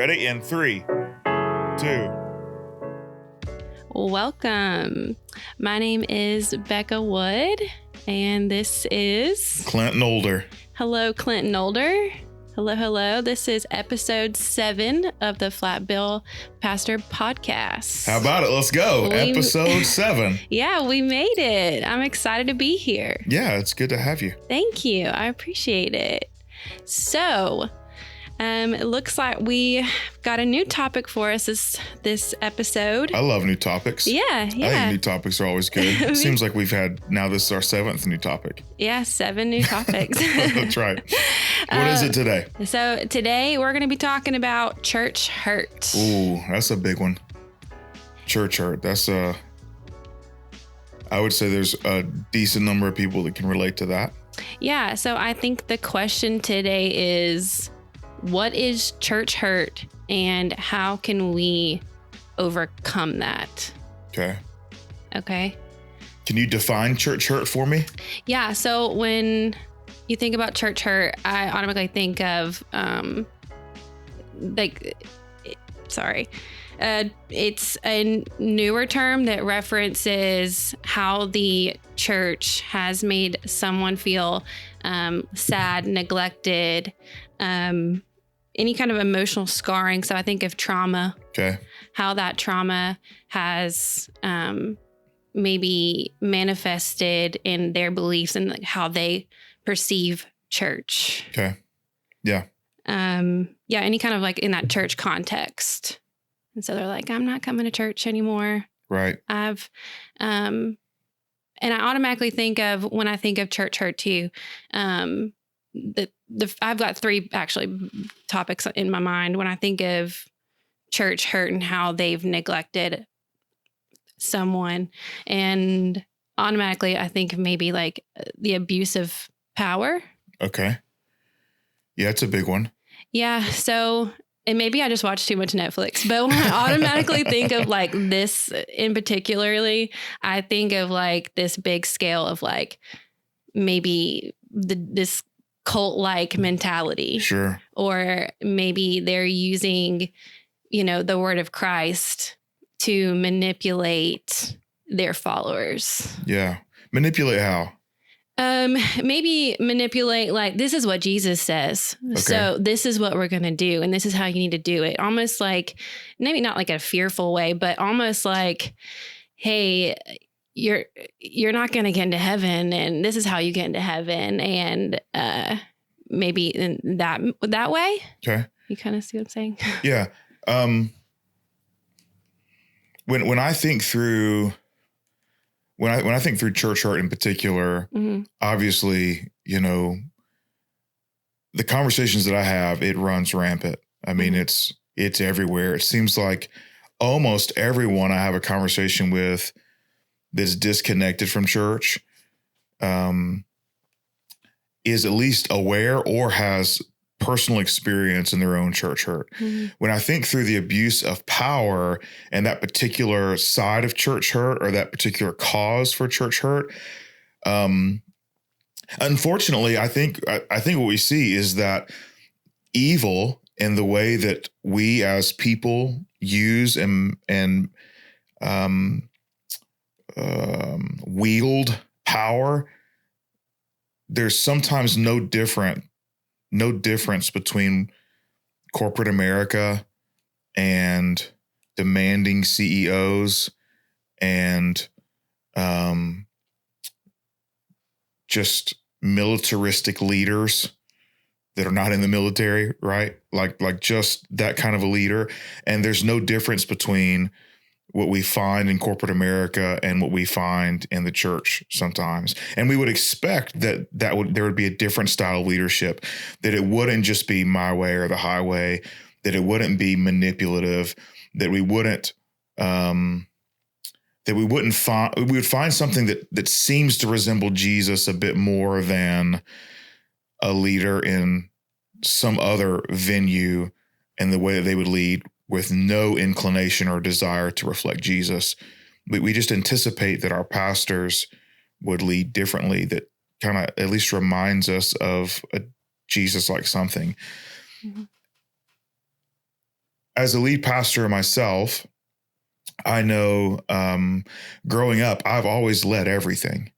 Ready? In 3, 2. Welcome. My name is Becca Wood, and this is Clinton Older. Hello, Clinton Older. Hello. This is episode 7 of the Flatbill Pastor Podcast. How about it? Let's go. Episode 7. Yeah, we made it. I'm excited to be here. Yeah, it's good to have you. Thank you. I appreciate it. So, it looks like we got a new topic for us this episode. I love new topics. Yeah. I think new topics are always good. It seems like we've had, now this is our 7th new topic. Yeah, 7 new topics. That's right. What is it today? So today we're going to be talking about church hurt. Ooh, that's a big one. Church hurt. That's I would say there's a decent number of people that can relate to that. Yeah, so I think the question today is, what is church hurt and how can we overcome that? Okay. Can you define church hurt for me? Yeah. So when you think about church hurt, I automatically think of, it's a newer term that references how the church has made someone feel sad, neglected, any kind of emotional scarring. So I think of trauma. Okay. How that trauma has maybe manifested in their beliefs and like how they perceive church. Okay. Yeah. Any kind of like in that church context. And so they're like, I'm not coming to church anymore. Right. And I automatically think of, when I think of church hurt too, I've got 3 actually topics in my mind when I think of church hurt and how they've neglected someone. And automatically I think of maybe like the abuse of power. Okay. Yeah, it's a big one. Yeah. So, and maybe I just watch too much Netflix, but when I automatically think of like this in particularly, I think of like this big scale of like maybe this cult-like mentality. Sure. Or maybe they're using, the word of Christ to manipulate their followers. Yeah. Manipulate how? Maybe manipulate like, this is what Jesus says. Okay. So this is what we're going to do. And this is how you need to do it. Almost like, maybe not like a fearful way, but almost like, hey, you're not going to get into heaven, and this is how you get into heaven. And, maybe in that way. Okay. You kind of see what I'm saying? Yeah. When I think through, when I think through church hurt in particular, mm-hmm. Obviously, the conversations that I have, it runs rampant. I mean, mm-hmm. it's everywhere. It seems like almost everyone I have a conversation with that's disconnected from church, is at least aware or has personal experience in their own church hurt. Mm-hmm. When I think through the abuse of power and that particular side of church hurt or that particular cause for church hurt, unfortunately, I think what we see is that evil in the way that we as people use and wield power, there's sometimes no difference between corporate America and demanding CEOs and just militaristic leaders that are not in the military, right? Like just that kind of a leader. And there's no difference between what we find in corporate America and what we find in the church sometimes. And we would expect that there would be a different style of leadership, that it wouldn't just be my way or the highway, that it wouldn't be manipulative, that we would find something that seems to resemble Jesus a bit more than a leader in some other venue and the way that they would lead, with no inclination or desire to reflect Jesus. We just anticipate that our pastors would lead differently, that kind of at least reminds us of a Jesus-like something. Mm-hmm. as a lead pastor myself, I know growing up, I've always led everything.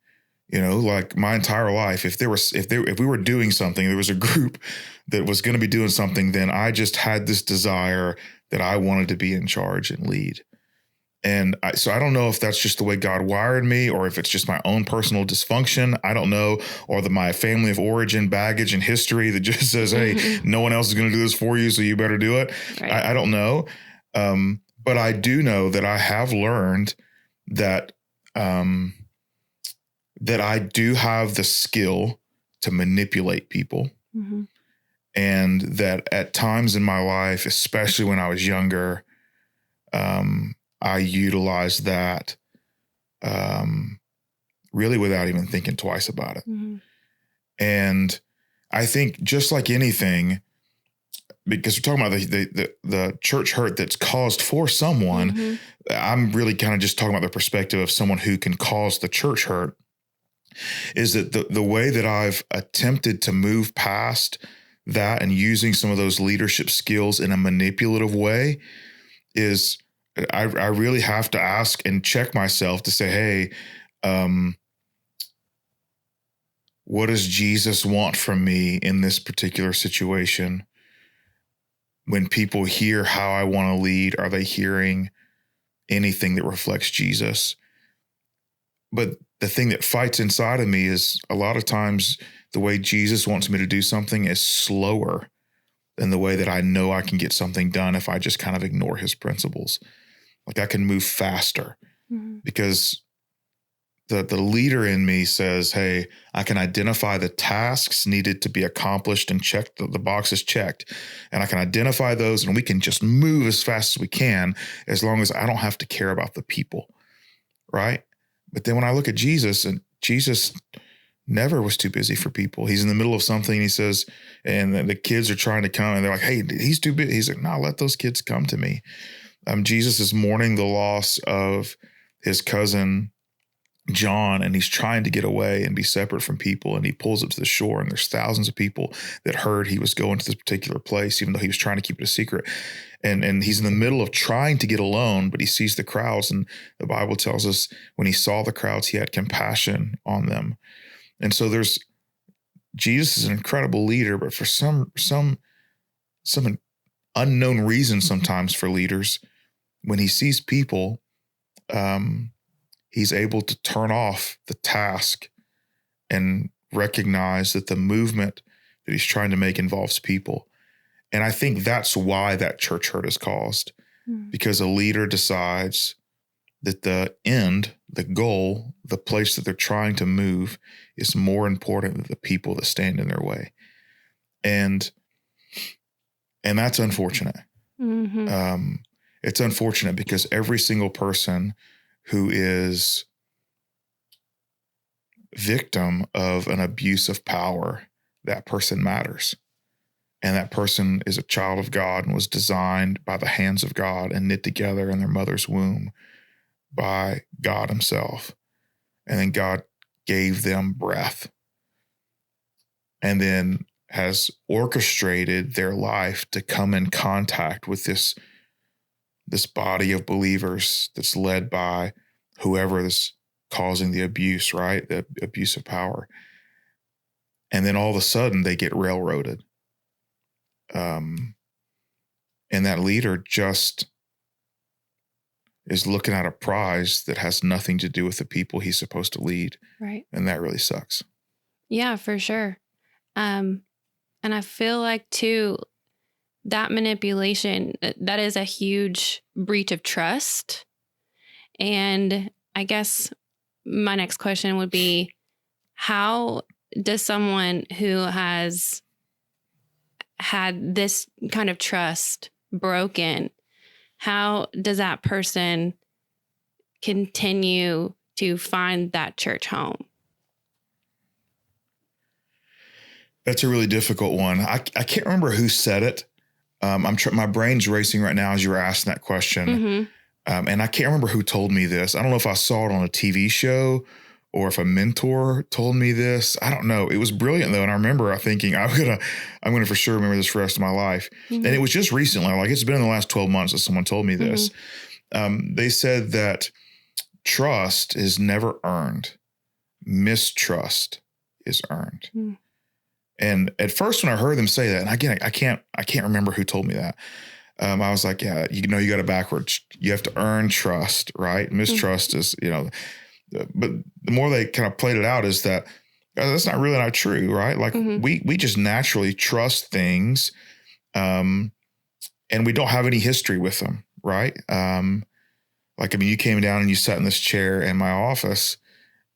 Like my entire life, if we were doing something, there was a group that was going to be doing something, then I just had this desire that I wanted to be in charge and lead. And so I don't know if that's just the way God wired me, or if it's just my own personal dysfunction. I don't know, or my family of origin, baggage, and history that just says, hey, no one else is going to do this for you, so you better do it. Right. I don't know. But I do know that I have learned that that I do have the skill to manipulate people. Mm-hmm. And that at times in my life, especially when I was younger, I utilized that really without even thinking twice about it. Mm-hmm. And I think just like anything, because we're talking about the church hurt that's caused for someone, mm-hmm. I'm really kind of just talking about the perspective of someone who can cause the church hurt, is that the way that I've attempted to move past that and using some of those leadership skills in a manipulative way is I really have to ask and check myself to say, hey, what does Jesus want from me in this particular situation? When people hear how I want to lead, are they hearing anything that reflects Jesus? But the thing that fights inside of me is a lot of times the way Jesus wants me to do something is slower than the way that I know I can get something done if I just kind of ignore his principles. Like I can move faster mm-hmm. because the leader in me says, hey, I can identify the tasks needed to be accomplished and check the boxes checked. And I can identify those and we can just move as fast as we can, as long as I don't have to care about the people. Right. But then when I look at Jesus, and Jesus never was too busy for people. He's in the middle of something. He says, and the kids are trying to come and they're like, hey, he's too busy. He's like, no, let those kids come to me. Jesus is mourning the loss of his cousin, John, and he's trying to get away and be separate from people. And he pulls up to the shore and there's thousands of people that heard he was going to this particular place, even though he was trying to keep it a secret. And he's in the middle of trying to get alone, but he sees the crowds. And the Bible tells us when he saw the crowds, he had compassion on them. And so Jesus is an incredible leader, but for some unknown reason sometimes for leaders, when he sees people, he's able to turn off the task and recognize that the movement that he's trying to make involves people. And I think that's why that church hurt is caused, because a leader decides that the end, the goal, the place that they're trying to move is more important than the people that stand in their way. And that's unfortunate. Mm-hmm. It's unfortunate because every single person who is victim of an abuse of power, that person matters. And that person is a child of God and was designed by the hands of God and knit together in their mother's womb by God himself. And then God gave them breath and then has orchestrated their life to come in contact with this body of believers that's led by whoever is causing the abuse, right? The abuse of power. And then all of a sudden they get railroaded. And that leader just is looking at a prize that has nothing to do with the people he's supposed to lead. Right. And that really sucks. Yeah, for sure. And I feel like too, that manipulation, that is a huge breach of trust. And I guess my next question would be, how does someone who has had this kind of trust broken, how does that person continue to find that church home? That's a really difficult one. I can't remember who said it. My brain's racing right now as you were asking that question. Mm-hmm. And I can't remember who told me this. I don't know if I saw it on a TV show or if a mentor told me this. I don't know. It was brilliant though. And I remember thinking, I'm going to for sure remember this for the rest of my life. Mm-hmm. And it was just recently, like it's been in the last 12 months that someone told me this. They said that trust is never earned. Mistrust is earned. Mm. And at first when I heard them say that, and again, I can't remember who told me that. I was like, yeah, you got it backwards. You have to earn trust, right? Mistrust is, but the more they kind of played it out is that that's not true, right? Like we just naturally trust things, and we don't have any history with them, right? You came down and you sat in this chair in my office,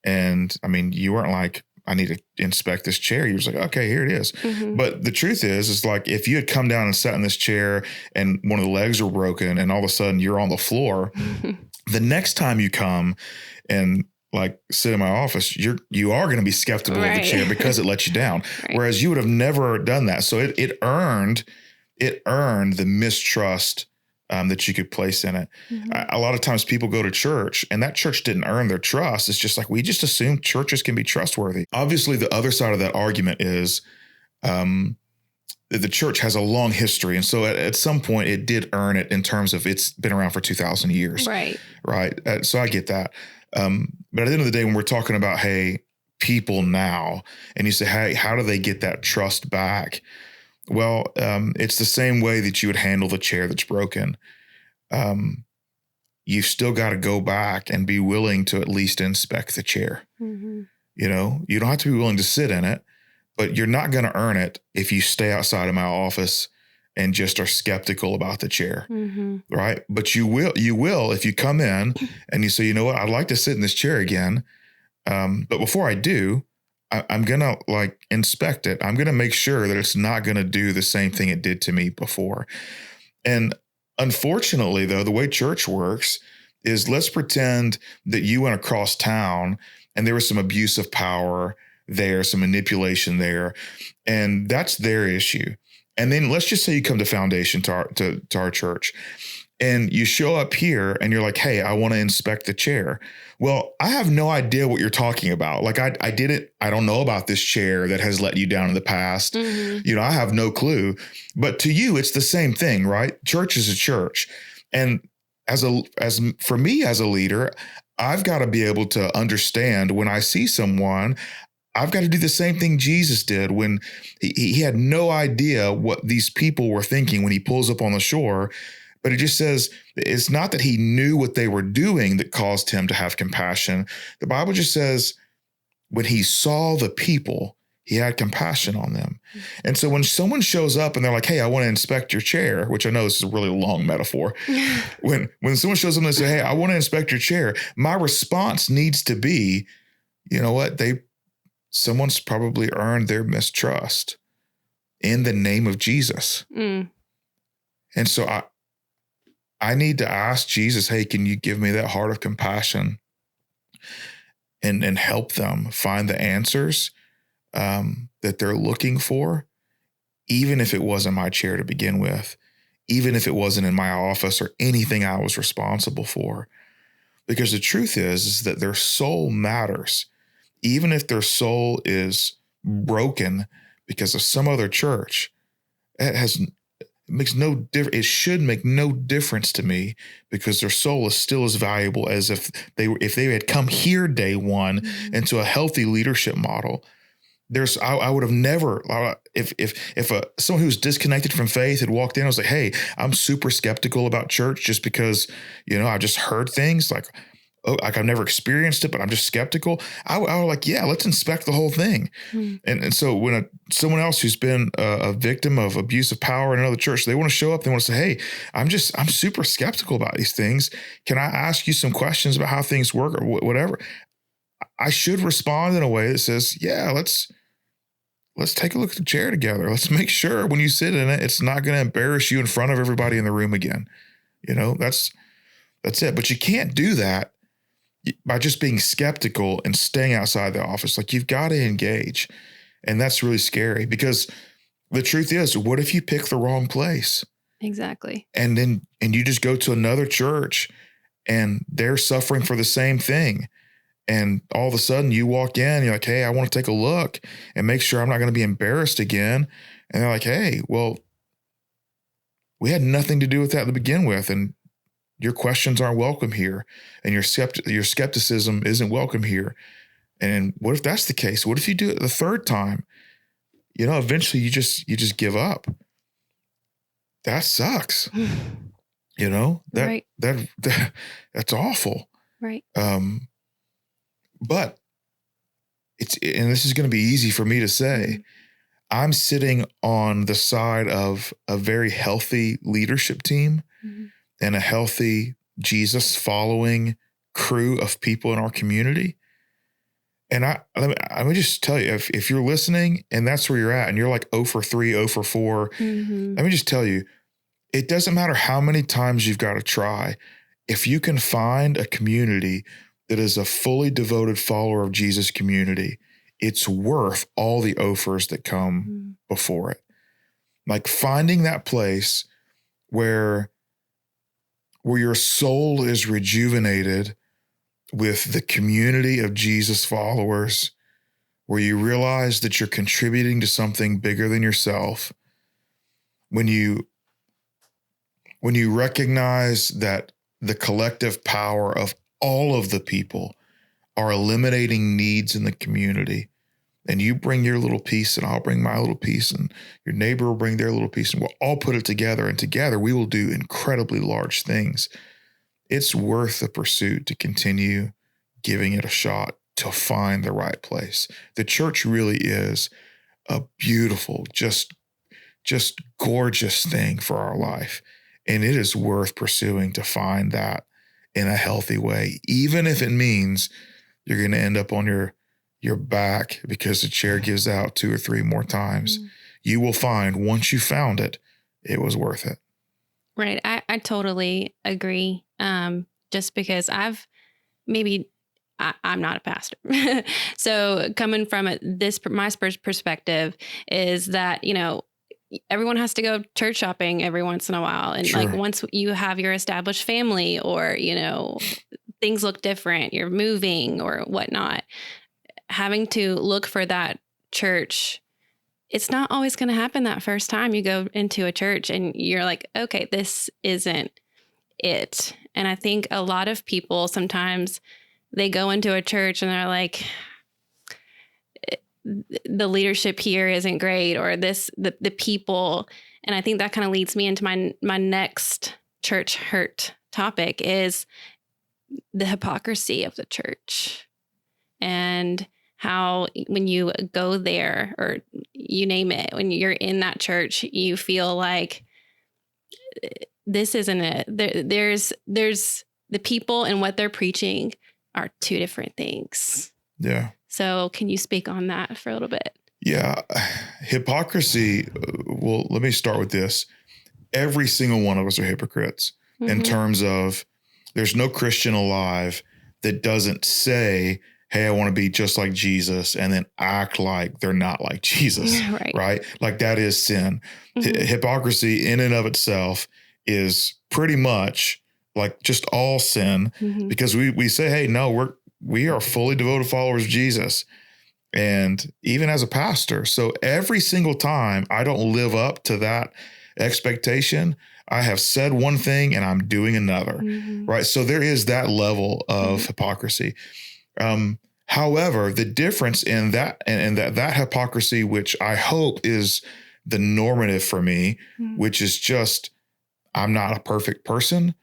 and you weren't like, I need to inspect this chair. You was like, okay, here it is. Mm-hmm. But the truth is like, if you had come down and sat in this chair and one of the legs were broken and all of a sudden you're on the floor, the next time you come and like sit in my office, you are going to be skeptical of the chair because it let you down. Right. Whereas you would have never done that. So it earned the mistrust that you could place in it. Mm-hmm. A lot of times people go to church and that church didn't earn their trust. It's just like, we just assume churches can be trustworthy. Obviously the other side of that argument is, the church has a long history. And so at some point it did earn it in terms of it's been around for 2,000 years. Right. Right. So I get that. But at the end of the day, when we're talking about, hey, people now, and you say, hey, how do they get that trust back? Well, it's the same way that you would handle the chair that's broken. You've still got to go back and be willing to at least inspect the chair. Mm-hmm. You don't have to be willing to sit in it, but you're not going to earn it if you stay outside of my office and just are skeptical about the chair. Mm-hmm. Right. But you will, if you come in and you say, you know what, I'd like to sit in this chair again. But before I do, I'm going to like inspect it. I'm going to make sure that it's not going to do the same thing it did to me before. And unfortunately, though, the way church works is, let's pretend that you went across town and there was some abuse of power there, some manipulation there, and that's their issue. And then let's just say you come to Foundation to our church, and you show up here and you're like, hey, I want to inspect the chair. Well, I have no idea what you're talking about. Like I don't know about this chair that has let you down in the past. Mm-hmm. I have no clue. But to you, it's the same thing, right? Church is a church. And for me as a leader, I've got to be able to understand when I see someone, I've got to do the same thing Jesus did when he had no idea what these people were thinking when he pulls up on the shore. But it just says it's not that he knew what they were doing that caused him to have compassion. The Bible just says when he saw the people, he had compassion on them. And so when someone shows up and they're like, hey, I want to inspect your chair, which I know this is a really long metaphor. When someone shows up and they say, hey, I want to inspect your chair, my response needs to be, you know what? Someone's probably earned their mistrust in the name of Jesus. Mm. And so I need to ask Jesus, hey, can you give me that heart of compassion and help them find the answers that they're looking for, even if it wasn't my chair to begin with, even if it wasn't in my office or anything I was responsible for. Because the truth is that their soul matters. Even if their soul is broken because of some other church, it makes no difference. It should make no difference to me, because their soul is still as valuable as if they had come here day one into a healthy leadership model. I would have never, if someone who's disconnected from faith had walked in, I was like, hey, I'm super skeptical about church just because, I just heard things like I've never experienced it, but I'm just skeptical. I was like, yeah, let's inspect the whole thing. And so when someone else who's been a victim of abuse of power in another church, they want to show up, they want to say, hey, I'm super skeptical about these things. Can I ask you some questions about how things work or whatever? I should respond in a way that says, yeah, let's take a look at the chair together. Let's make sure when you sit in it, it's not going to embarrass you in front of everybody in the room again. That's it. But you can't do that by just being skeptical and staying outside the office. Like, you've got to engage. And that's really scary, because the truth is, what if you pick the wrong place? Exactly. And you just go to another church and they're suffering for the same thing. And all of a sudden you walk in, you're like, hey, I want to take a look and make sure I'm not going to be embarrassed again. And they're like, hey, well, we had nothing to do with that to begin with. And your questions aren't welcome here. And your skepticism isn't welcome here. And what if that's the case? What if you do it the third time? Eventually you just give up. That sucks. Right. That's awful. Right. But and this is going to be easy for me to say, I'm sitting on the side of a very healthy leadership team and a healthy Jesus following crew of people in our community. And let me just tell you, if you're listening and that's where you're at and you're like 0 for 3, 0 for 4, let me just tell you, it doesn't matter how many times you've got to try. If you can find a community that is a fully devoted follower of Jesus community, it's worth all the offers that come before it. Like finding that place where your soul is rejuvenated with the community of Jesus followers, where you realize that you're contributing to something bigger than yourself. When you recognize that the collective power of all of the people are eliminating needs in the community, and you bring your little piece and I'll bring my little piece and your neighbor will bring their little piece and we'll all put it together, and together we will do incredibly large things. It's worth the pursuit to continue giving it a shot to find the right place. The church really is a beautiful, just gorgeous thing for our life. And it is worth pursuing to find that in a healthy way, even if it means you're going to end up on your back because the chair gives out 2 or 3 more times. You will find once you found it, it was worth it. Right. I totally agree. Just because I'm not a pastor. So coming from my perspective is that, everyone has to go church shopping every once in a while. And like once you have your established family or, things look different, you're moving or whatnot, having to look for that church, it's not always going to happen that first time you go into a church and you're like, okay, this isn't it. And I think a lot of people sometimes they go into a church and they're like, the leadership here isn't great, or the people. And I think that kind of leads me into my next church hurt topic is the hypocrisy of the church, and how when you go there, or you name it, when you're in that church, you feel like this isn't it. There's the people and what they're preaching are 2 different things. Yeah. So can you speak on that for a little bit? Yeah. Hypocrisy. Well, let me start with this. Every single one of us are hypocrites in terms of there's no Christian alive that doesn't say, hey, I want to be just like Jesus, and then act like they're not like Jesus, right? Like that is sin. Hypocrisy in and of itself is pretty much like just all sin, because we say, hey, no, we are fully devoted followers of Jesus. And even as a pastor, so every single time I don't live up to that expectation, I have said one thing and I'm doing another, right? So there is that level of hypocrisy. However, the difference in that and that hypocrisy, which I hope is the normative for me, which is just, I'm not a perfect person.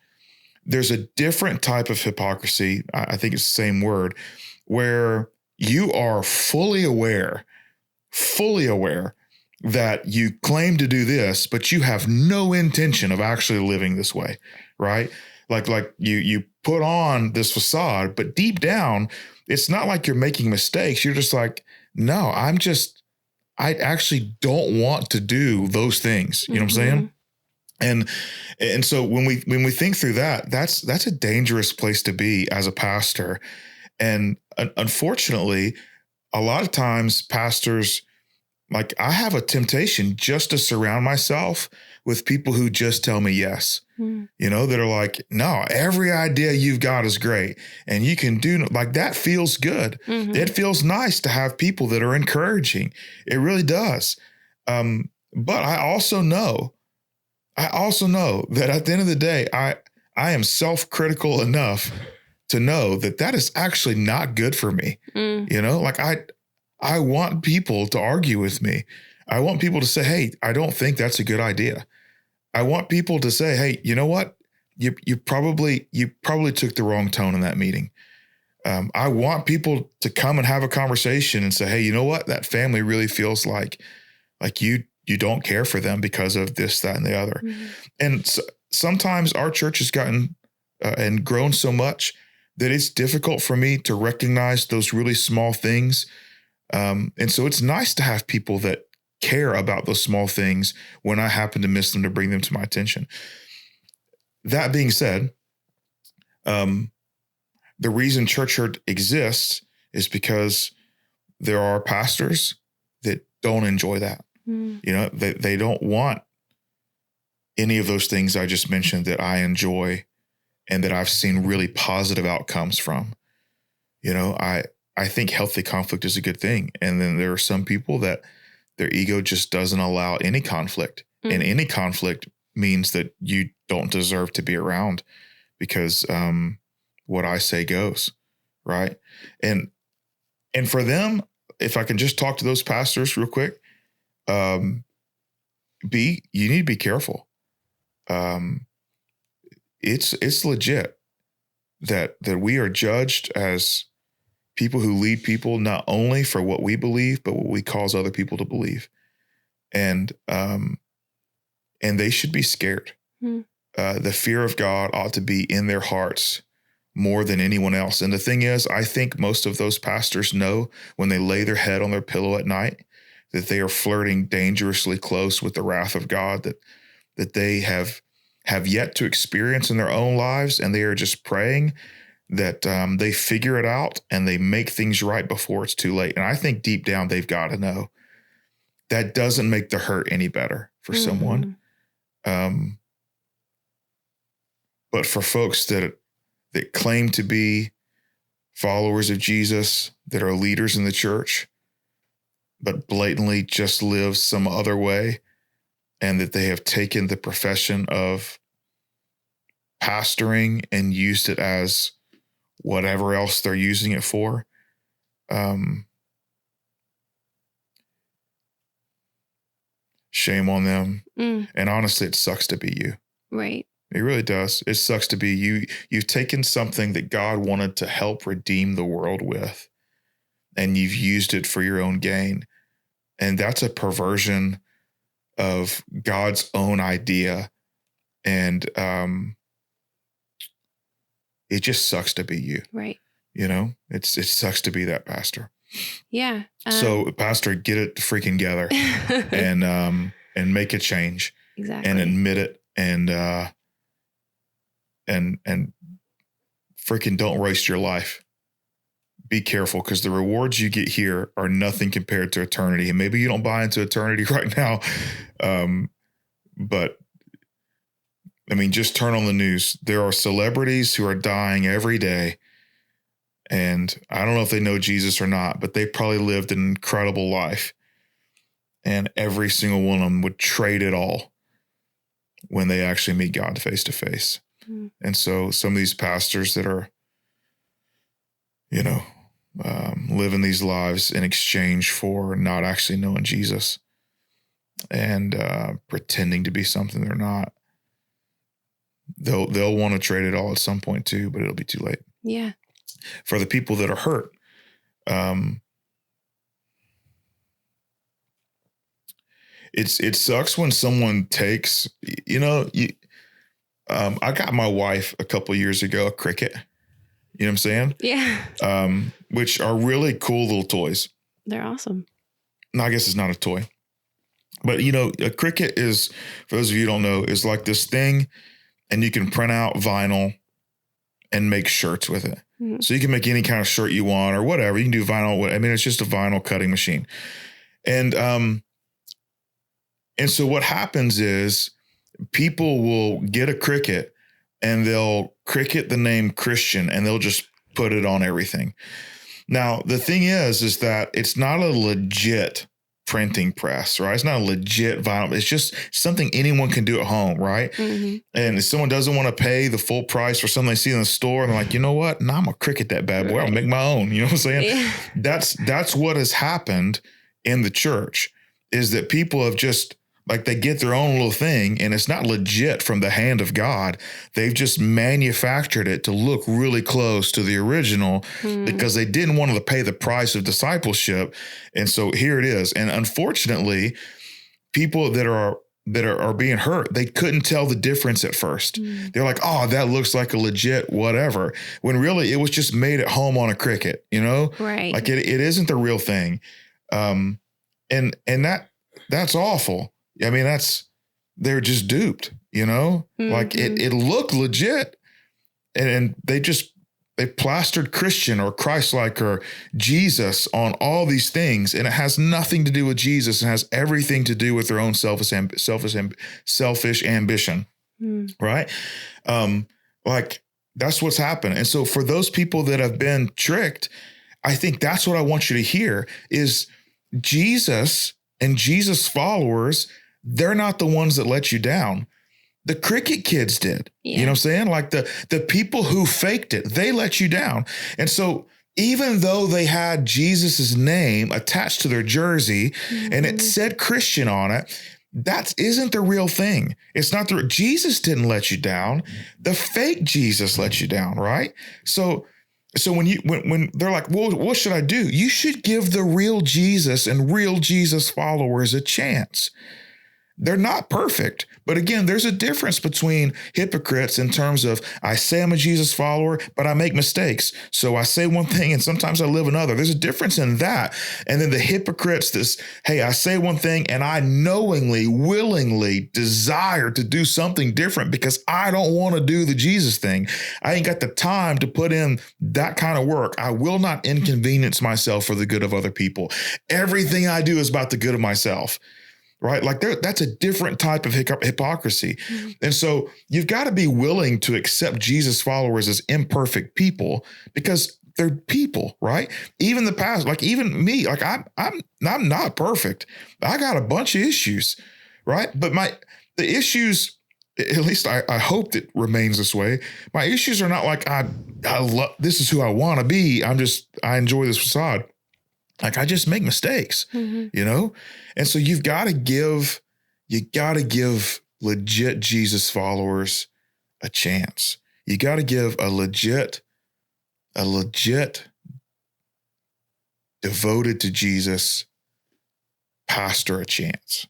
There's a different type of hypocrisy. I think it's the same word, where you are fully aware that you claim to do this, but you have no intention of actually living this way, right? Like you put on this facade, but deep down, it's not like you're making mistakes. You're just like, no, I actually don't want to do those things. You know what I'm saying? And so when we think through that, that's a dangerous place to be as a pastor. And unfortunately, a lot of times pastors, like I have a temptation just to surround myself with people who just tell me yes. that are like, no, every idea you've got is great. And you can do like that feels good. It feels nice to have people that are encouraging. It really does. But I also know that at the end of the day, I am self-critical enough to know that is actually not good for me. Like I want people to argue with me. I want people to say, hey, I don't think that's a good idea. I want people to say, hey, you know what? You probably took the wrong tone in that meeting. I want people to come and have a conversation and say, hey, you know what? That family really feels like you don't care for them because of this, that, and the other. And sometimes our church has gotten and grown so much that it's difficult for me to recognize those really small things. And so it's nice to have people that care about those small things when I happen to miss them, to bring them to my attention. That being said, the reason church hurt exists is because there are pastors that don't enjoy that. They don't want any of those things I just mentioned that I enjoy and that I've seen really positive outcomes from. I think healthy conflict is a good thing. And then there are some people that their ego just doesn't allow any conflict. And any conflict means that you don't deserve to be around because what I say goes, right? And for them, if I can just talk to those pastors real quick, you need to be careful. It's legit that we are judged as people who lead people not only for what we believe, but what we cause other people to believe. And they should be scared. The fear of God ought to be in their hearts more than anyone else. And the thing is, I think most of those pastors know when they lay their head on their pillow at night that they are flirting dangerously close with the wrath of God that they have yet to experience in their own lives. And they are just praying that they figure it out and they make things right before it's too late. And I think deep down, they've got to know that doesn't make the hurt any better for someone. But for folks that claim to be followers of Jesus, that are leaders in the church, but blatantly just live some other way, and that they have taken the profession of pastoring and used it as whatever else they're using it for. Shame on them. And honestly, it sucks to be you. Right. It really does. It sucks to be you. You've taken something that God wanted to help redeem the world with, and you've used it for your own gain. And that's a perversion of God's own idea. And it just sucks to be you. Right. It sucks to be that pastor. Yeah. So pastor, get it freaking together and make a change. Exactly. And admit it and freaking don't waste your life. Be careful, because the rewards you get here are nothing compared to eternity. And maybe you don't buy into eternity right now. But I mean, just turn on the news. There are celebrities who are dying every day. And I don't know if they know Jesus or not, but they probably lived an incredible life. And every single one of them would trade it all when they actually meet God face to face. And so some of these pastors that are, living these lives in exchange for not actually knowing Jesus and pretending to be something they're not, they'll want to trade it all at some point too, but it'll be too late. Yeah. For the people that are hurt, it sucks when someone takes, I got my wife a couple of years ago a Cricket. You know what I'm saying? Yeah. Which are really cool little toys. They're awesome. No, I guess it's not a toy. But, a Cricket is, for those of you who don't know, is like this thing, and you can print out vinyl and make shirts with it. So you can make any kind of shirt you want or whatever. You can do vinyl. I mean, it's just a vinyl cutting machine. And so what happens is people will get a cricket and they'll cricket the name Christian and they'll just put it on everything. Now, the thing is that it's not a legit printing press, right? It's not a legit vinyl. It's just something anyone can do at home, right? Mm-hmm. And if someone doesn't want to pay the full price for something they see in the store, and they're like, you know what? Nah, I'm gonna cricket that bad boy. I'll make my own. You know what I'm saying? Yeah. That's what has happened in the church, is that people have just, like, they get their own little thing and it's not legit from the hand of God. They've just manufactured it to look really close to the original because they didn't want to pay the price of discipleship. And so here it is. And unfortunately, people that are being hurt, they couldn't tell the difference at first. They're like, oh, that looks like a legit whatever. When really it was just made at home on a cricket, you know? Right. Like it isn't the real thing. And that's awful. I mean, they're just duped, you know, like it looked legit and they plastered Christian or Christ-like or Jesus on all these things. And it has nothing to do with Jesus. It has everything to do with their own selfish ambition. Right. Like that's what's happened. And so for those people that have been tricked, I think that's what I want you to hear is Jesus and Jesus followers. They're not the ones that let you down. The cricket kids did. Yeah. You know what I'm saying? Like the people who faked it, they let you down. And so even though they had Jesus's name attached to their jersey and it said Christian on it, that isn't the real thing. It's not Jesus didn't let you down. The fake Jesus let you down, right? So when they're like, well, what should I do? You should give the real Jesus and real Jesus followers a chance. They're not perfect. But again, there's a difference between hypocrites in terms of I say I'm a Jesus follower, but I make mistakes. So I say one thing and sometimes I live another. There's a difference in that. And then the hypocrites, hey, I say one thing and I knowingly, willingly desire to do something different because I don't want to do the Jesus thing. I ain't got the time to put in that kind of work. I will not inconvenience myself for the good of other people. Everything I do is about the good of myself. Right? Like that's a different type of hypocrisy. And so you've got to be willing to accept Jesus followers as imperfect people because they're people, right? Even the past, like even me, like I'm not perfect. I got a bunch of issues, right? But the issues, at least I hope that remains this way. My issues are not like I love, this is who I want to be. I enjoy this facade. Like I just make mistakes, you know? And so you got to give legit Jesus followers a chance. You got to give a legit devoted to Jesus pastor a chance.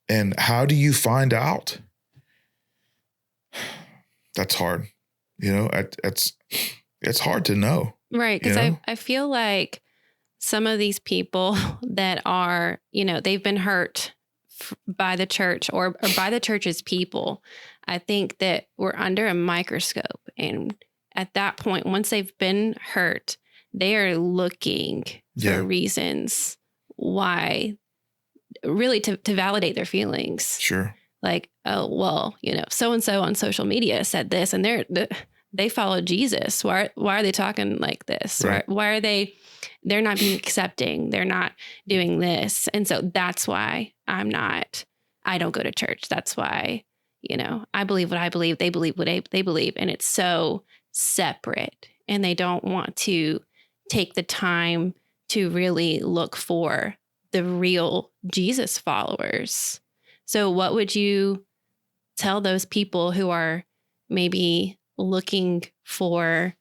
And how do you find out? That's hard. You know, it's hard to know. Right. Because I feel like some of these people that are, you know, they've been hurt by the church or by the church's people. I think that we're under a microscope. And at that point, once they've been hurt, they are looking for reasons why, really to validate their feelings. Sure. Like, oh, well, you know, so-and-so on social media said this and they follow Jesus. Why are they talking like this? Right. Why are they're not being accepting. They're not doing this. And so that's why I don't go to church. That's why, you know, I believe what I believe. They believe what they believe. And it's so separate and they don't want to take the time to really look for the real Jesus followers. So what would you tell those people who are maybe looking for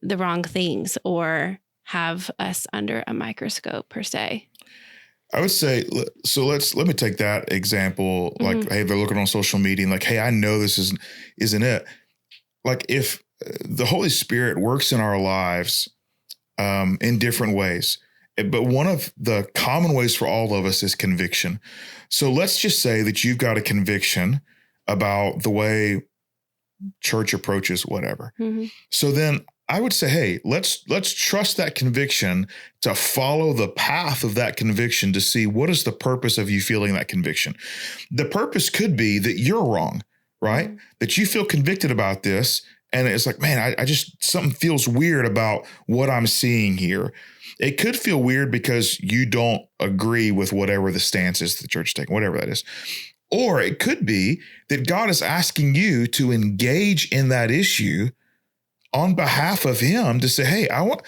the wrong things or have us under a microscope per se? I would say, so let me take that example. Like, hey, they're looking on social media and like, hey, I know this isn't it. Like if the Holy Spirit works in our lives in different ways, but one of the common ways for all of us is conviction. So let's just say that you've got a conviction about the way church approaches whatever. So then I would say, hey, let's trust that conviction to follow the path of that conviction to see what is the purpose of you feeling that conviction. The purpose could be that you're wrong, right? Mm-hmm. That you feel convicted about this. And it's like, man, I just, something feels weird about what I'm seeing here. It could feel weird because you don't agree with whatever the stance is the church is taking, whatever that is. Or it could be that God is asking you to engage in that issue on behalf of him to say, hey, I want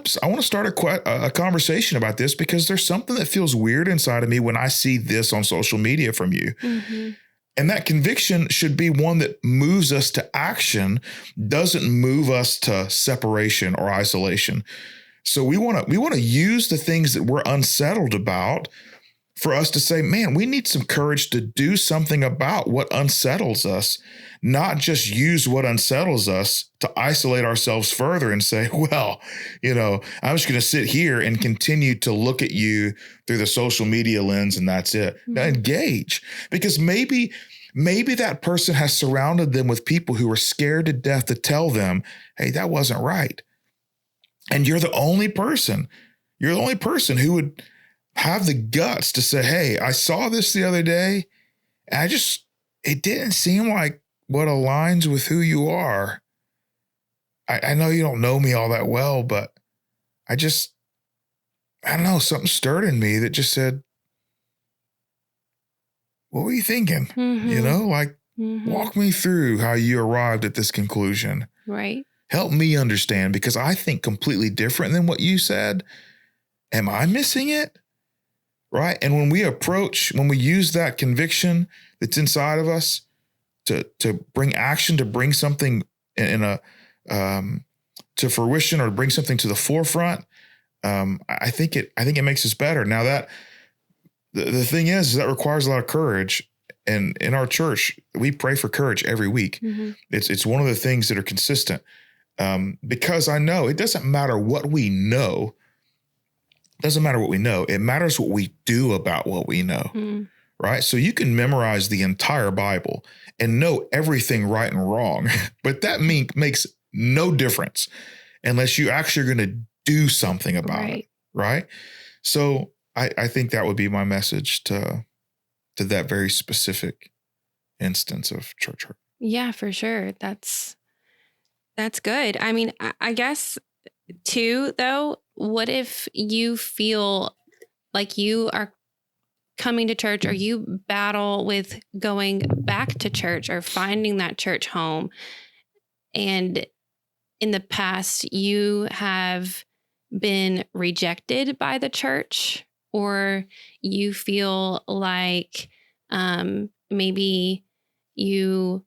to start a conversation about this because there's something that feels weird inside of me when I see this on social media from you. Mm-hmm. And that conviction should be one that moves us to action, doesn't move us to separation or isolation. So we want to use the things that we're unsettled about for us to say, man, we need some courage to do something about what unsettles us, not just use what unsettles us to isolate ourselves further and say, well, I'm just going to sit here and continue to look at you through the social media lens and that's it. Mm-hmm. Now engage, because maybe that person has surrounded them with people who are scared to death to tell them, hey, that wasn't right. And you're the only person who would have the guts to say, hey, I saw this the other day. And it didn't seem like what aligns with who you are. I know you don't know me all that well, but I don't know, something stirred in me that just said, what were you thinking? Mm-hmm. Walk me through how you arrived at this conclusion. Right. Help me understand, because I think completely different than what you said. Am I missing it? Right. And when we use that conviction that's inside of us to bring action, to bring something to fruition, or to bring something to the forefront, I think it makes us better. Now that the thing is that requires a lot of courage. And in our church, we pray for courage every week. Mm-hmm. It's one of the things that are consistent, because I know it doesn't matter what we know. Doesn't matter what we know. It matters what we do about what we know, right? So you can memorize the entire Bible and know everything right and wrong, but that makes no difference unless you actually are going to do something about it, right? So I think that would be my message to that very specific instance of church hurt. Yeah, for sure. That's good. I mean, I guess too, though, what if you feel like you are coming to church, or you battle with going back to church or finding that church home, and in the past you have been rejected by the church, or you feel like maybe you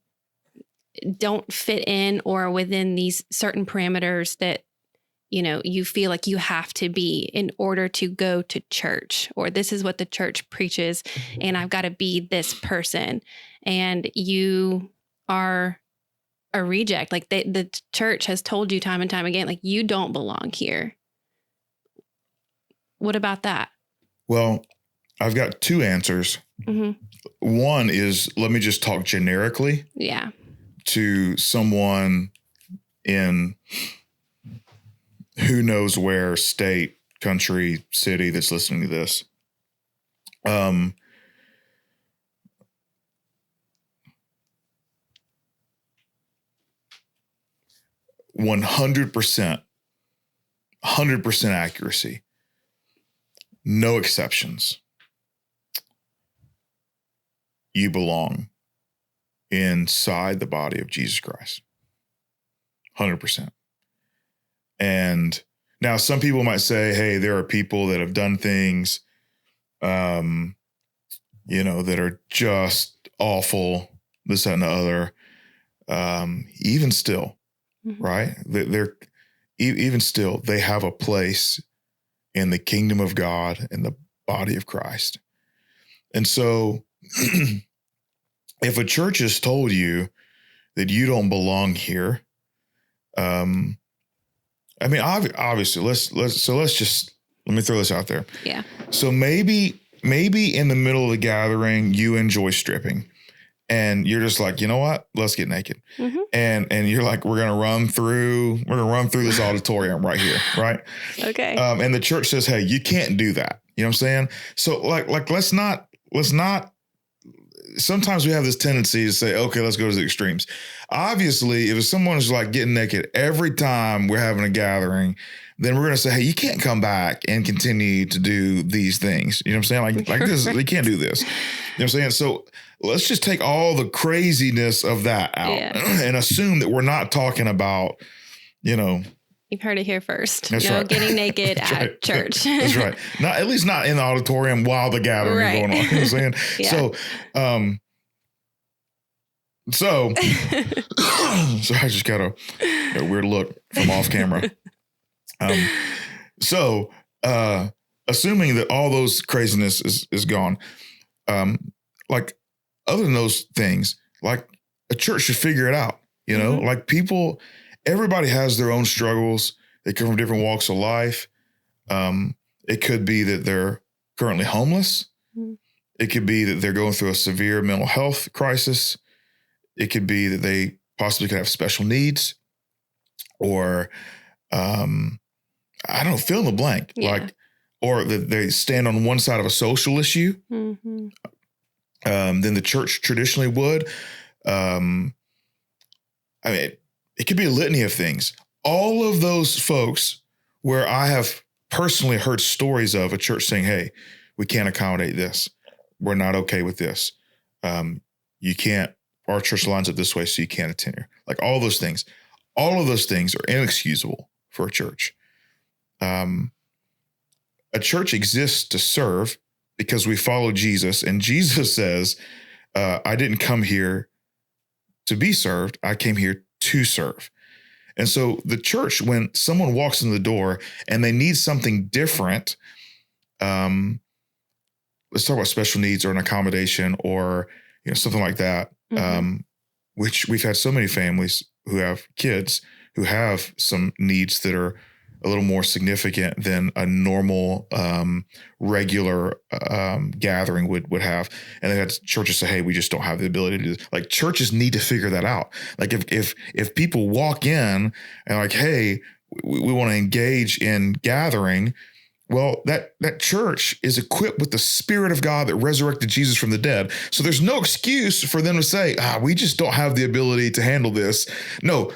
don't fit in or within these certain parameters that you feel like you have to be in order to go to church, or this is what the church preaches and I've got to be this person, and you are a reject. Like the church has told you time and time again, like, you don't belong here. What about that? Well, I've got two answers. Mm-hmm. One is, let me just talk generically. Yeah. To someone in who knows where, state, country, city that's listening to this. 100% accuracy. No exceptions. You belong inside the body of Jesus Christ. 100%. And now some people might say, hey, there are people that have done things, that are just awful, this, that, and the other. Even still, mm-hmm. right? They're even still, they have a place in the kingdom of God, in the body of Christ. And so if a church has told you that you don't belong here, obviously let me throw this out there. Yeah. So maybe in the middle of the gathering, you enjoy stripping, and you're just like, you know what? Let's get naked. Mm-hmm. And you're like, we're gonna run through this auditorium right here, right? Okay. And the church says, hey, you can't do that. You know what I'm saying? So like let's not. Sometimes we have this tendency to say, okay, let's go to the extremes. Obviously, if someone's like getting naked every time we're having a gathering, then we're going to say, hey, you can't come back and continue to do these things. You know what I'm saying? Like this, you can't do this. You know what I'm saying? So let's just take all the craziness of that out and assume that we're not talking about, You've heard it here first. That's right. Getting naked at church. That's right. Not at least not in the auditorium while the gathering is going on. You know what I'm saying? Yeah. So I just got a weird look from off camera. Assuming that all those craziness is gone, like other than those things, like a church should figure it out, Mm-hmm. like everybody has their own struggles. They come from different walks of life. It could be that they're currently homeless. Mm-hmm. It could be that they're going through a severe mental health crisis. It could be that they possibly could have special needs, or I don't know, fill in the blank. Yeah. Or that they stand on one side of a social issue, Mm-hmm. than the church traditionally would. It could be a litany of things. All of those folks where I have personally heard stories of a church saying, hey, we can't accommodate this. We're not okay with this. You can't, our church lines up this way, so you can't attend here. Like all of those things are inexcusable for a church. A church exists to serve because we follow Jesus, and Jesus says, I didn't come here to be served. I came here to serve. And so the church, when someone walks in the door and they need something different, let's talk about special needs or an accommodation or something like that, Mm-hmm. which we've had so many families who have kids who have some needs that are a little more significant than a normal, regular gathering would have. And they had churches say, hey, we just don't have the ability to do this. Like churches need to figure that out. Like if people walk in and like, hey, we want to engage in gathering, well, that church is equipped with the Spirit of God that resurrected Jesus from the dead. So there's no excuse for them to say, we just don't have the ability to handle this. No,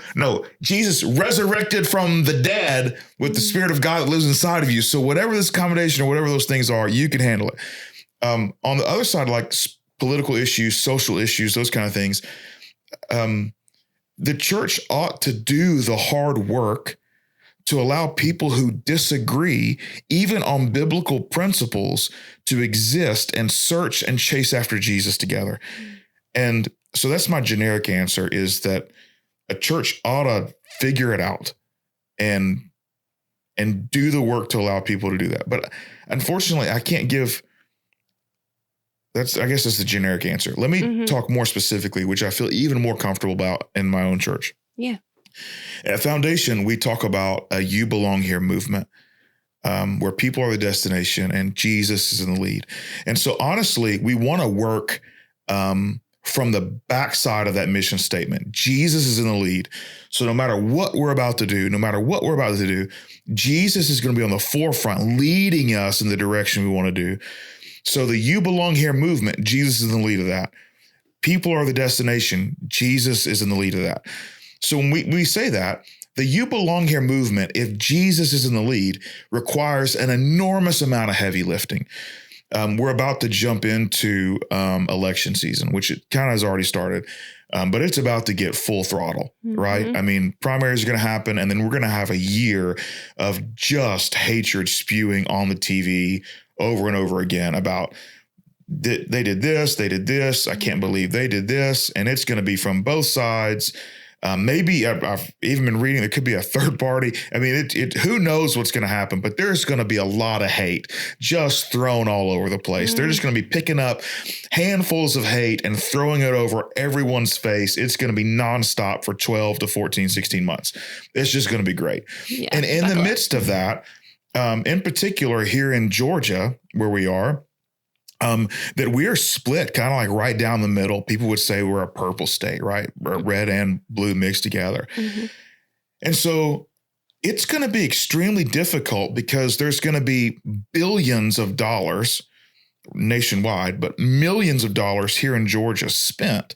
Jesus resurrected from the dead with the Spirit of God that lives inside of you. So whatever this accommodation or whatever those things are, you can handle it. On the other side, like political issues, social issues, those kind of things, the church ought to do the hard work to allow people who disagree, even on biblical principles, to exist and search and chase after Jesus together. And so that's my generic answer, is that a church ought to figure it out and do the work to allow people to do that. But unfortunately, I can't give, I guess that's the generic answer. Let me talk more specifically, which I feel even more comfortable about in my own church. Yeah. At Foundation, we talk about a You Belong Here movement, where people are the destination and Jesus is in the lead. And so honestly, we want to work from the backside of that mission statement. Jesus is in the lead. So no matter what we're about to do, Jesus is going to be on the forefront, leading us in the direction we want to do. So the You Belong Here movement, Jesus is in the lead of that. People are the destination. Jesus is in the lead of that. So when we say that, the You Belong Here movement, if Jesus is in the lead, requires an enormous amount of heavy lifting. We're about to jump into election season, which it kind of has already started, but it's about to get full throttle, right? I mean, primaries are going to happen, and then we're going to have a year of just hatred spewing on the TV over and over again about they did this, I can't believe they did this, and it's going to be from both sides. Maybe I've even been reading there could be a third party. I mean, who knows what's going to happen, but there's going to be a lot of hate just thrown all over the place. They're just going to be picking up handfuls of hate and throwing it over everyone's face. It's going to be nonstop for 12 to 14, 16 months. It's just going to be great. Yeah, and in the midst of that, in particular here in Georgia, where we are, that we are split kind of like right down the middle. People would say we're a purple state, right? Red and blue mixed together. Mm-hmm. And so it's going to be extremely difficult because there's going to be billions of dollars nationwide, but millions of dollars here in Georgia spent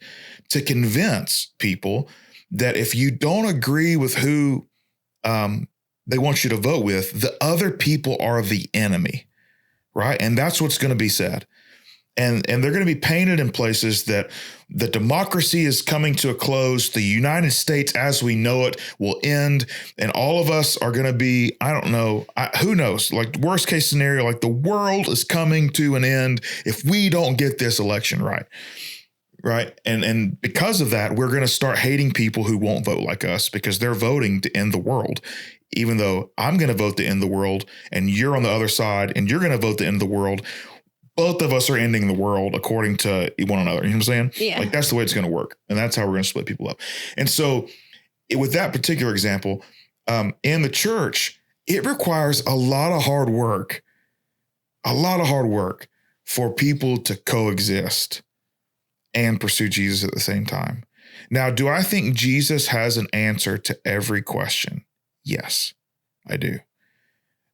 to convince people that if you don't agree with who they want you to vote with, the other people are the enemy, right? And that's what's going to be said. And they're going to be painted in places that the democracy is coming to a close. The United States as we know it will end. And all of us are going to be, I don't know, who knows, like worst case scenario, like the world is coming to an end if we don't get this election right. Right. And because of that, we're going to start hating people who won't vote like us because they're voting to end the world. Even though I'm going to vote to end the world and you're on the other side and you're going to vote to end the world. Both of us are ending the world according to one another. You know what I'm saying? Yeah. Like that's the way it's going to work. And that's how we're going to split people up. And so with that particular example, in the church, it requires a lot of hard work for people to coexist and pursue Jesus at the same time. Now, do I think Jesus has an answer to every question? Yes, I do.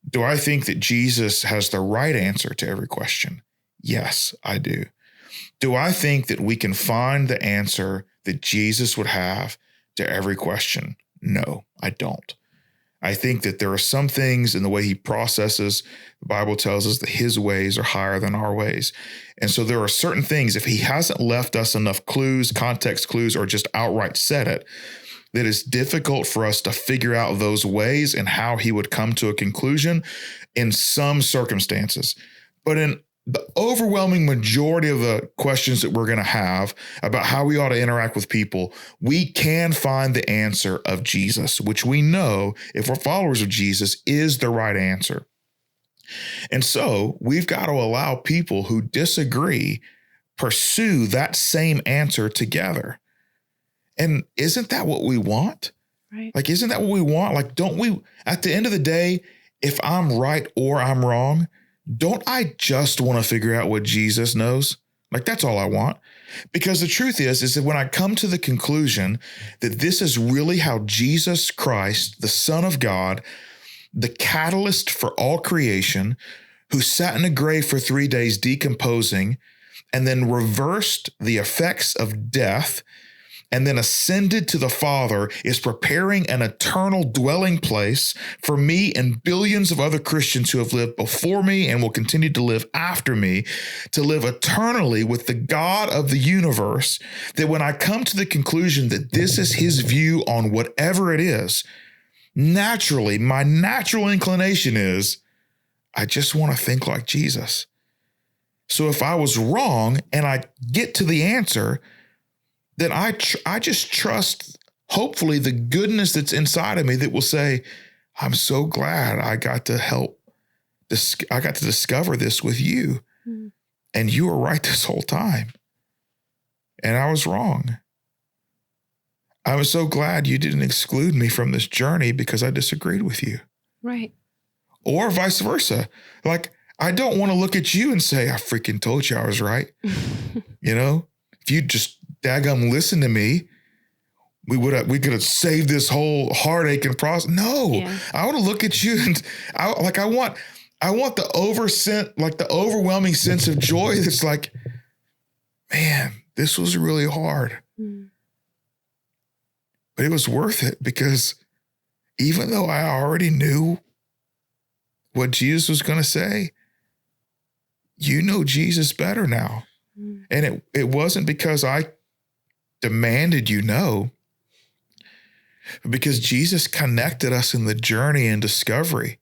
Do I think that Jesus has the right answer to every question? Yes, I do. Do I think that we can find the answer that Jesus would have to every question? No, I don't. I think that there are some things in the way he processes. The Bible tells us that his ways are higher than our ways. And so there are certain things, if he hasn't left us enough clues, context clues, or just outright said it, that it's difficult for us to figure out those ways and how he would come to a conclusion in some circumstances. But in the overwhelming majority of the questions that we're going to have about how we ought to interact with people, we can find the answer of Jesus, which we know, if we're followers of Jesus, is the right answer. And so we've got to allow people who disagree pursue that same answer together. And isn't that what we want? Right. Like, isn't that what we want? Like, don't we, at the end of the day, if I'm right or I'm wrong, don't I just want to figure out what Jesus knows? Like, that's all I want. Because the truth is that when I come to the conclusion that this is really how Jesus Christ, the Son of God, the catalyst for all creation, who sat in a grave for 3 days decomposing and then reversed the effects of death and then ascended to the Father, is preparing an eternal dwelling place for me and billions of other Christians who have lived before me and will continue to live after me, to live eternally with the God of the universe, that when I come to the conclusion that this is his view on whatever it is, naturally, my natural inclination is, I just want to think like Jesus. So if I was wrong and I get to the answer, then I just trust, hopefully, the goodness that's inside of me that will say, I'm so glad I got to help. I got to discover this with you. Mm. And you were right this whole time. And I was wrong. I was so glad you didn't exclude me from this journey because I disagreed with you. Right. Or vice versa. Like, I don't want to look at you and say, I freaking told you I was right. You know, if you just daggum listen to me, we could have saved this whole heartache and process. No, yeah. I want to look at you and I want the overwhelming sense of joy. That's like, man, this was really hard, but it was worth it because even though I already knew what Jesus was going to say, you know Jesus better now. And it wasn't because I demanded you know, but because Jesus connected us in the journey and discovery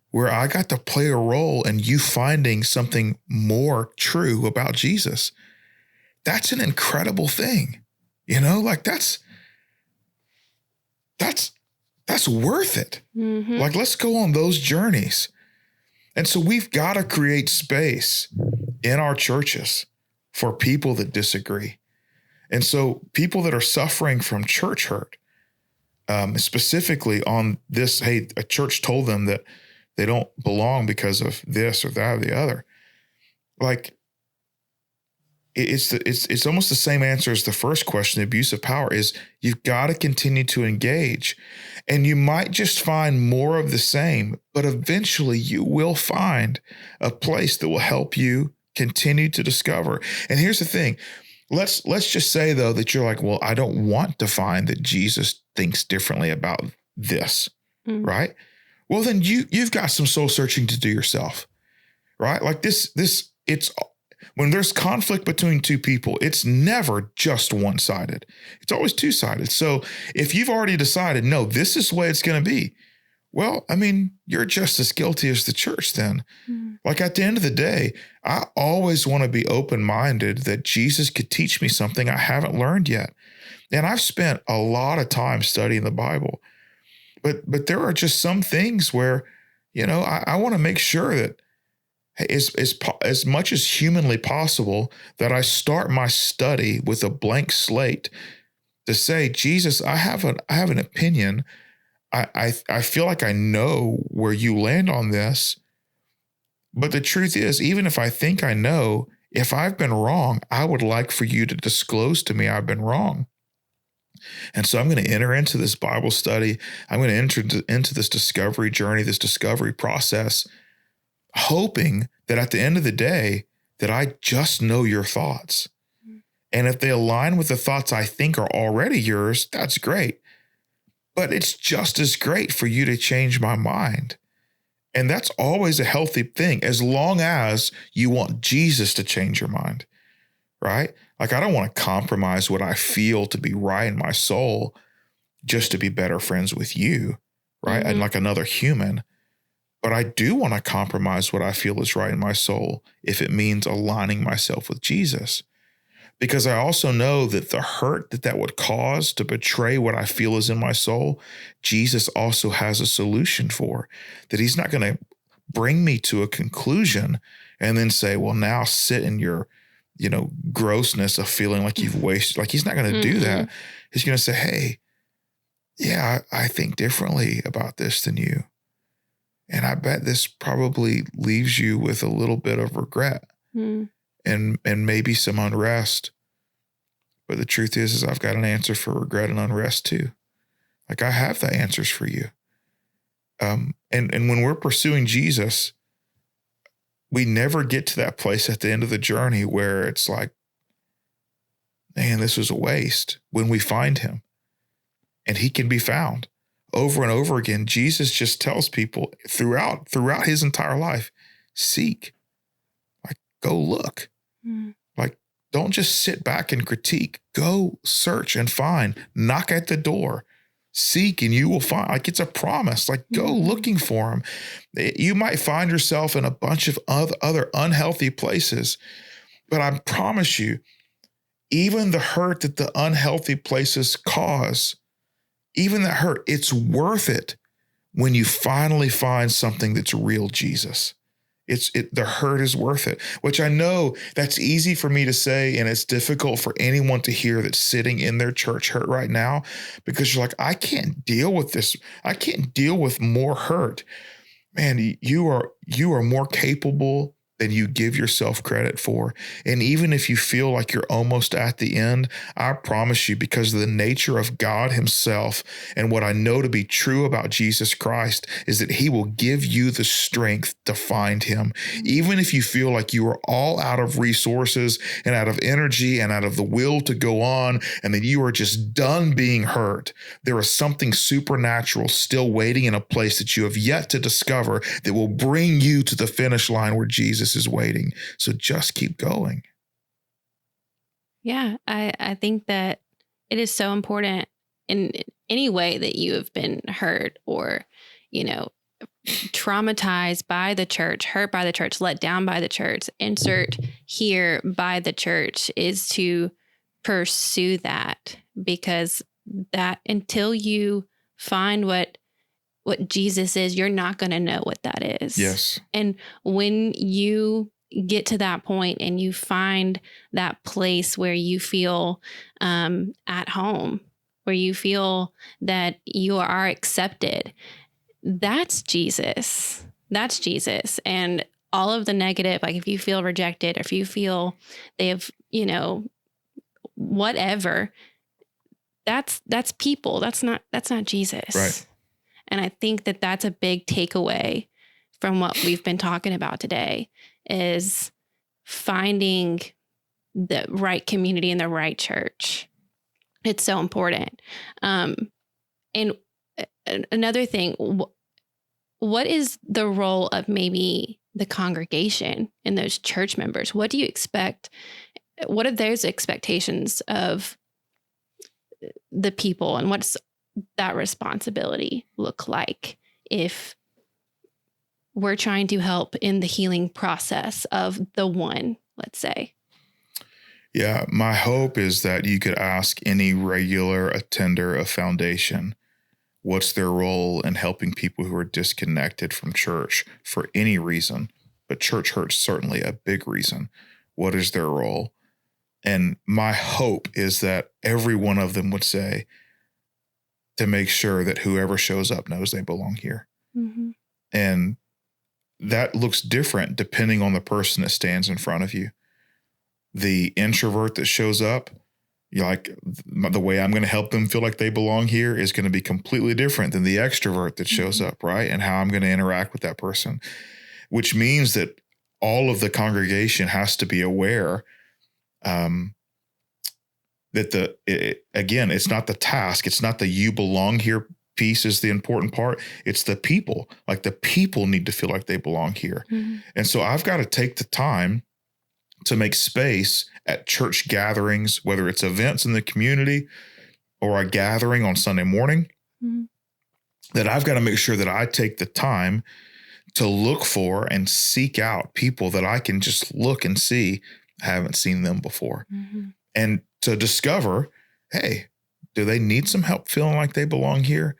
where I got to play a role in you finding something more true about Jesus. That's an incredible thing. You know, like that's worth it. Mm-hmm. Like, let's go on those journeys. And so we've got to create space in our churches for people that disagree. And so people that are suffering from church hurt, specifically on this, hey, a church told them that they don't belong because of this or that or the other. Like, it's almost the same answer as the first question. The abuse of power is you've got to continue to engage, and you might just find more of the same, but eventually you will find a place that will help you continue to discover. And here's the thing. Let's just say though that you're like, well, I don't want to find that Jesus thinks differently about this, right? Well, then you've got some soul searching to do yourself, right? Like this it's when there's conflict between two people, it's never just one-sided. It's always two-sided. So if you've already decided, no, this is the way it's going to be, well, I mean, you're just as guilty as the church then. Like at the end of the day, I always want to be open-minded that Jesus could teach me something I haven't learned yet. And I've spent a lot of time studying the Bible, but there are just some things where, I want to make sure that as much as humanly possible, that I start my study with a blank slate to say, Jesus, I have an opinion. I feel like I know where you land on this. But the truth is, even if I think I know, if I've been wrong, I would like for you to disclose to me I've been wrong. And so I'm going to enter into this Bible study. I'm going to enter into this discovery journey, this discovery process, hoping that at the end of the day, that I just know your thoughts. And if they align with the thoughts I think are already yours, that's great. But it's just as great for you to change my mind. And that's always a healthy thing, as long as you want Jesus to change your mind, right? Like, I don't want to compromise what I feel to be right in my soul just to be better friends with you, right? And like another human. But I do want to compromise what I feel is right in my soul if it means aligning myself with Jesus. Because I also know that the hurt that would cause to betray what I feel is in my soul, Jesus also has a solution for. That he's not going to bring me to a conclusion and then say, well, now sit in your, grossness of feeling like you've wasted. Like, he's not going to do that. He's going to say, hey, yeah, I think differently about this than you. And I bet this probably leaves you with a little bit of regret and maybe some unrest. But the truth is I've got an answer for regret and unrest too. Like, I have the answers for you. And when we're pursuing Jesus, we never get to that place at the end of the journey where it's like, man, this was a waste, when we find him and he can be found. Over and over again, Jesus just tells people throughout his entire life, seek, like, go look, like, don't just sit back and critique, go search and find, knock at the door, seek and you will find. Like, it's a promise, like, go looking for him. You might find yourself in a bunch of other unhealthy places, but I promise you, even the hurt that the unhealthy places cause, even that hurt, it's worth it when you finally find something that's real Jesus. The hurt is worth it, which I know that's easy for me to say, and it's difficult for anyone to hear that's sitting in their church hurt right now, because you're like, I can't deal with this. I can't deal with more hurt. Man, you are more capable than you give yourself credit for. And even if you feel like you're almost at the end, I promise you, because of the nature of God himself and what I know to be true about Jesus Christ, is that he will give you the strength to find him. Even if you feel like you are all out of resources and out of energy and out of the will to go on, and that you are just done being hurt, there is something supernatural still waiting in a place that you have yet to discover that will bring you to the finish line where Jesus is waiting. So just keep going. Yeah, I think that it is so important in any way that you have been hurt or, traumatized by the church, hurt by the church, let down by the church, insert here by the church, is to pursue that, because that until you find what Jesus is, you're not going to know what that is. Yes. And when you get to that point and you find that place where you feel at home, where you feel that you are accepted, that's Jesus. That's Jesus. And all of the negative, like if you feel rejected, or if you feel they have, whatever, that's people. That's not Jesus. Right. And I think that that's a big takeaway from what we've been talking about today, is finding the right community and the right church. It's so important. And another thing, what is the role of maybe the congregation and those church members? What do you expect? What are those expectations of the people, and what's that responsibility look like if we're trying to help in the healing process of the one, let's say? Yeah, my hope is that you could ask any regular attender of Foundation, what's their role in helping people who are disconnected from church for any reason, but church hurt's certainly a big reason. What is their role? And my hope is that every one of them would say, to make sure that whoever shows up knows they belong here. Mm-hmm. And that looks different depending on the person that stands in front of you. The introvert that shows up, the way I'm going to help them feel like they belong here is going to be completely different than the extrovert that shows up, right? And how I'm going to interact with that person, which means that all of the congregation has to be aware that it's not the task. It's not the you belong here piece is the important part. It's the people. Like, the people need to feel like they belong here. Mm-hmm. And so I've got to take the time to make space at church gatherings, whether it's events in the community or a gathering on Sunday morning, mm-hmm. that I've got to make sure that I take the time to look for and seek out people that I can just look and see, I haven't seen them before. Mm-hmm. And to discover, hey, do they need some help feeling like they belong here?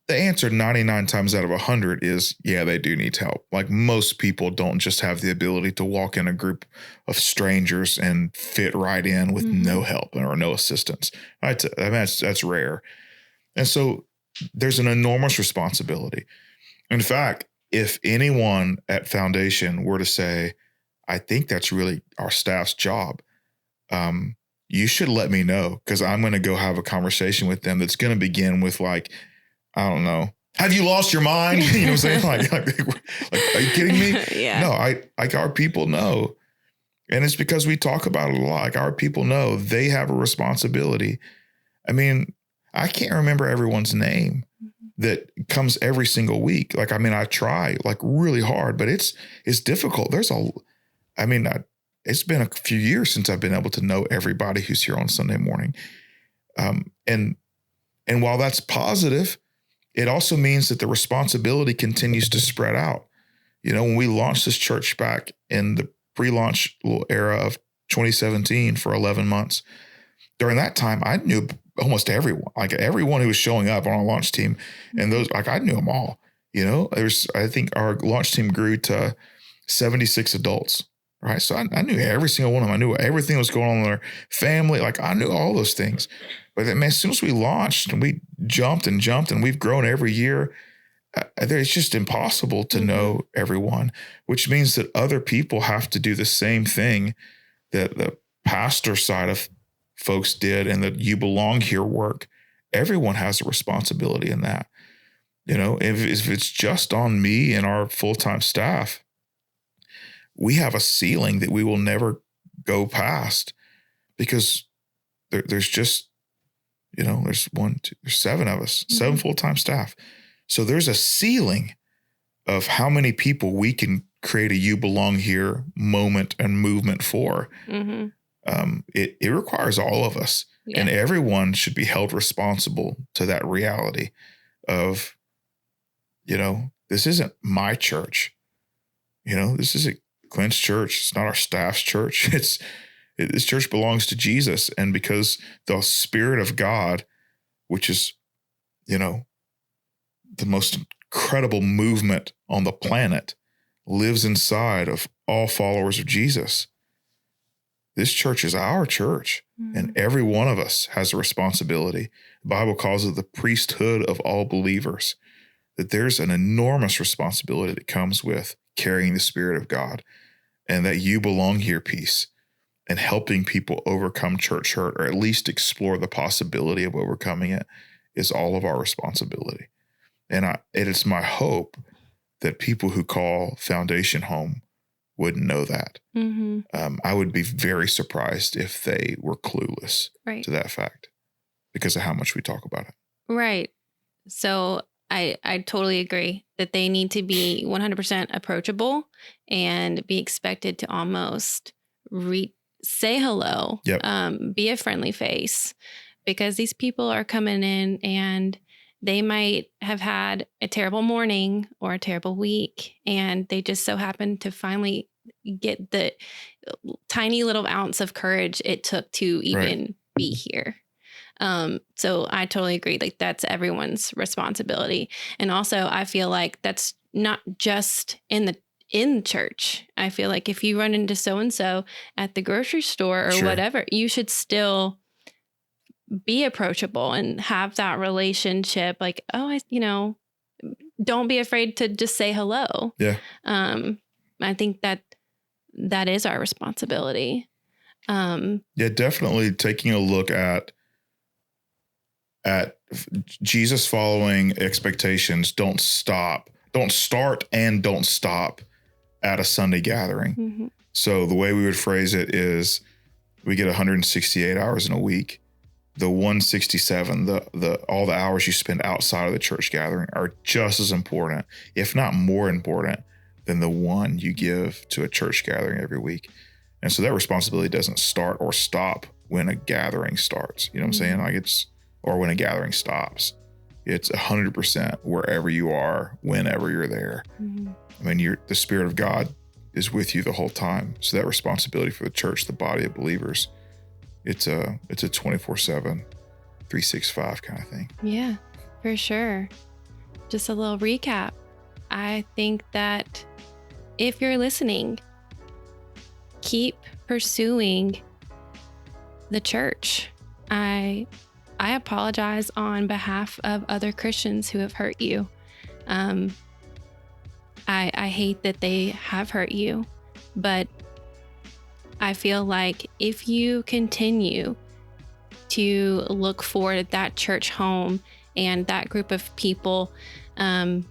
The answer 99 times out of 100 is, yeah, they do need help. Like, most people don't just have the ability to walk in a group of strangers and fit right in with mm-hmm. no help or no assistance. That's rare. And so there's an enormous responsibility. In fact, if anyone at Foundation were to say, I think that's really our staff's job, you should let me know, because I'm going to go have a conversation with them that's going to begin with, like, I don't know, have you lost your mind? You know what I'm saying? Like, are you kidding me? Yeah. No, our people know. And it's because we talk about it a lot. Like, our people know they have a responsibility. I mean, I can't remember everyone's name that comes every single week. Like, I mean, I try like really hard, but it's difficult. It's been a few years since I've been able to know everybody who's here on Sunday morning. And while that's positive, it also means that the responsibility continues to spread out. You know, when we launched this church back in the pre-launch little era of 2017 for 11 months, during that time, I knew almost everyone, like everyone who was showing up on our launch team. And those, like, I knew them all. You know, I think our launch team grew to 76 adults. Right. So I knew every single one of them. I knew everything that was going on in their family. Like, I knew all those things. But then, man, as soon as we launched and we jumped and we've grown every year, it's just impossible to know everyone, which means that other people have to do the same thing that the pastor side of folks did and the you belong here work. Everyone has a responsibility in that. You know, if it's just on me and our full-time staff, we have a ceiling that we will never go past, because there's just, you know, there's seven of us, 7 full-time staff. So there's a ceiling of how many people we can create a you belong here moment and movement for. Mm-hmm. It requires all of us, and everyone should be held responsible to that reality of, you know, this isn't my church. You know, this isn't Clint's church. It's not our staff's church. This church belongs to Jesus. And because the Spirit of God, which is, you know, the most incredible movement on the planet, lives inside of all followers of Jesus, this church is our church. And every one of us has a responsibility. The Bible calls it the priesthood of all believers, that there's an enormous responsibility that comes with carrying the Spirit of God, and that you belong here, peace, and helping people overcome church hurt, or at least explore the possibility of overcoming it, is all of our responsibility. And it is my hope that people who call Foundation home would know that. I would be very surprised if they were clueless to that fact because of how much we talk about it. Right. So I totally agree that they need to be 100% approachable and be expected to almost say hello, be a friendly face, because these people are coming in and they might have had a terrible morning or a terrible week, and they just so happen to finally get the tiny little ounce of courage it took to even be here. So I totally agree. Like, that's everyone's responsibility. And also I feel like that's not just in church. I feel like if you run into so-and-so at the grocery store or whatever, you should still be approachable and have that relationship. Like, don't be afraid to just say hello. Yeah. I think that is our responsibility. Definitely taking a look at Jesus following expectations. Don't start and don't stop at a Sunday gathering. So the way we would phrase it is, we get 168 hours in a week. The 167, all the hours you spend outside of the church gathering are just as important, if not more important, than the one you give to a church gathering every week. And so that responsibility doesn't start or stop when a gathering starts. You know what I'm saying? Or when a gathering stops. It's 100% wherever you are, whenever you're there. I mean, the Spirit of God is with you the whole time. So that responsibility for the church, the body of believers, it's a 24/7, 365 kind of thing. Yeah, for sure. Just a little recap. I think that if you're listening, keep pursuing the church. I apologize on behalf of other Christians who have hurt you. I hate that they have hurt you, but I feel like if you continue to look for that church home and that group of people that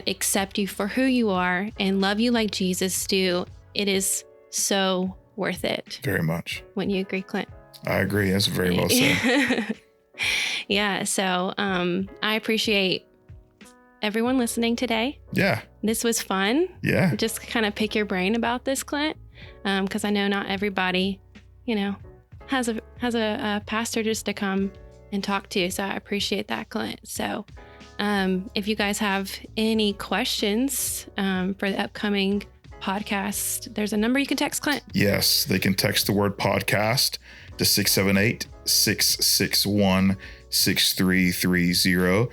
accept you for who you are and love you like Jesus do, it is so worth it. Very much. Wouldn't you agree, Clint? I agree. That's very well said. Yeah. So I appreciate everyone listening today. Yeah. This was fun. Yeah. Just kind of pick your brain about this, Clint, because I know not everybody, has a pastor just to come and talk to. So I appreciate that, Clint. So if you guys have any questions for the upcoming podcast, there's a number you can text, Clint. Yes, they can text the word podcast to 678-661-6330.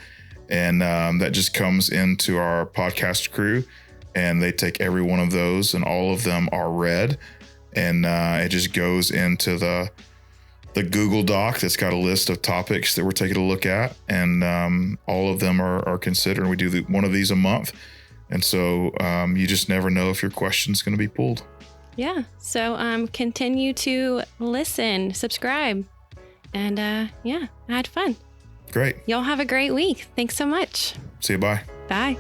And that just comes into our podcast crew, and they take every one of those, and all of them are read. And it just goes into the Google Doc that's got a list of topics that we're taking a look at. And all of them are considered. We do one of these a month. And so you just never know if your question's going to be pulled. Yeah. So continue to listen, subscribe, and I had fun. Great. Y'all have a great week. Thanks so much. See you. Bye. Bye.